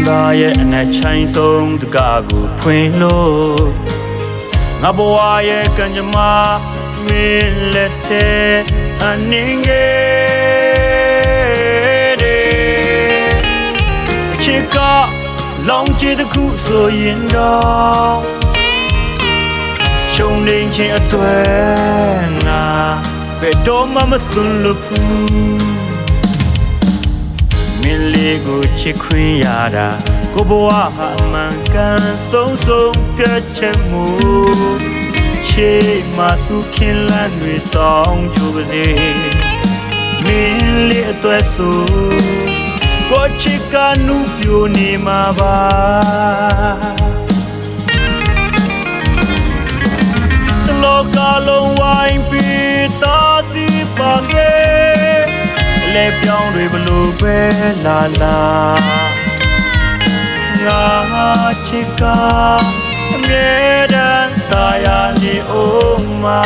သားရဲ့အနဲ့ချိုင်းဆုံးတကားကိုဖွင့်လို့ငါဘဝရဲ့ကံကြမ္မာမင်းလက်ထဲအနင်းငယ်တဲ့အချစ်ကလောင်ကျတစ်ခုဆိုရင်တော့ရှုံနေခြင်းအတွက်ငါဘယ်တော့မှမသွန်လို့ဘူးမင်းလေးကိုချစ်ခွင့်ရတာကိုဘဝဟာအမှန်ကန်ဆုံးဖြတ်ချက်မှုချေမှသူခင်လန်းတွေတောင်းကြပါစေမင်းလေးအတွက်ဆိုကိုချစ်ကနုပြိုနေမှာပါတလောကလုံးဝိုင်းပြီးသားစီပါခဲ့လဲပြောင်းတွေဘလို့ပဲလာလာငါချစ်ကအမြဲတမ်းသာယာနေအောင်မှာ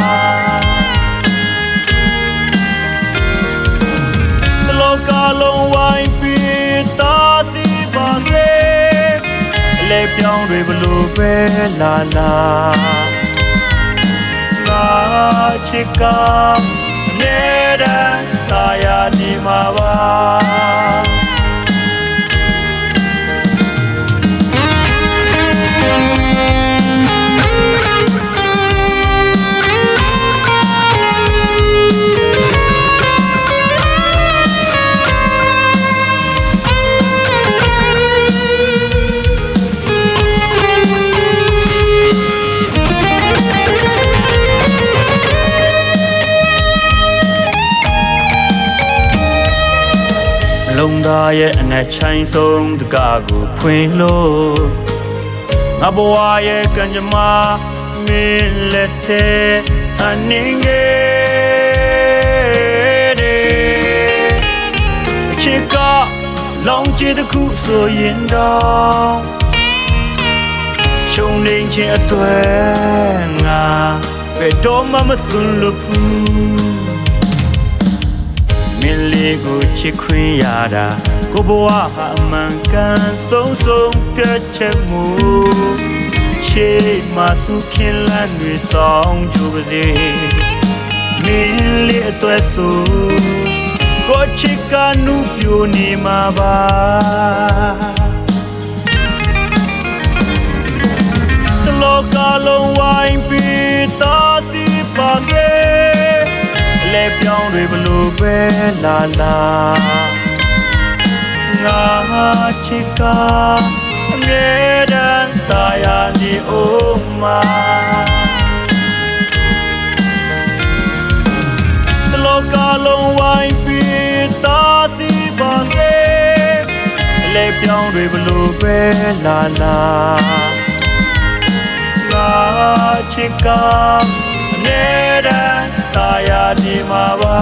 တလောကလုံးဝိုင်းပြီးသားစီပါခဲ့လဲပြောင်းတွေဘလို့ပဲလာလာငါချစ်ကအမြဲတမ်းသာယာနေမှာပါလုံးသားရဲ့အနဲ့ချိုင်းဆုံးတကားကိုဖွင့်လို့ငါဘဝရဲ့ကံကြမ္မာမင်းလက်ထဲအနင်းငယ်တဲ့အချစ်ကလောင်ကျတစ်ခုဆိုရင်တော့ရှုံနေခြင်းအတွက်ငါဘယ်တော့မှမသွန်လို့ဘူးမင်းလေးကိုချစ်ခွင့်ရတာကိုဘဝဟာအမှန်ကန်ဆုံးဖြတ်ချက်မှုချေမှသူခင်လန်းတွေတောင်းကြပါစေမင်းလေးအတွက်ဆိုကိုချစ်ကနုပြိုနေမှာပါတလောကလုံးဝိုင်းပြီးသားစီပါခဲ့လဲပြောင်းတွေဘလို့ပဲလာလာငါချစ်ကအမြဲတမ်းသာယာနေအောင်မှာတလောကလုံးဝိုင်းပြီးသားစီပါခဲ့လဲပြောင်းတွေဘလို့ပဲလာလာငါချစ်ကအမြဲတမ်းသာယာနေမှာပါ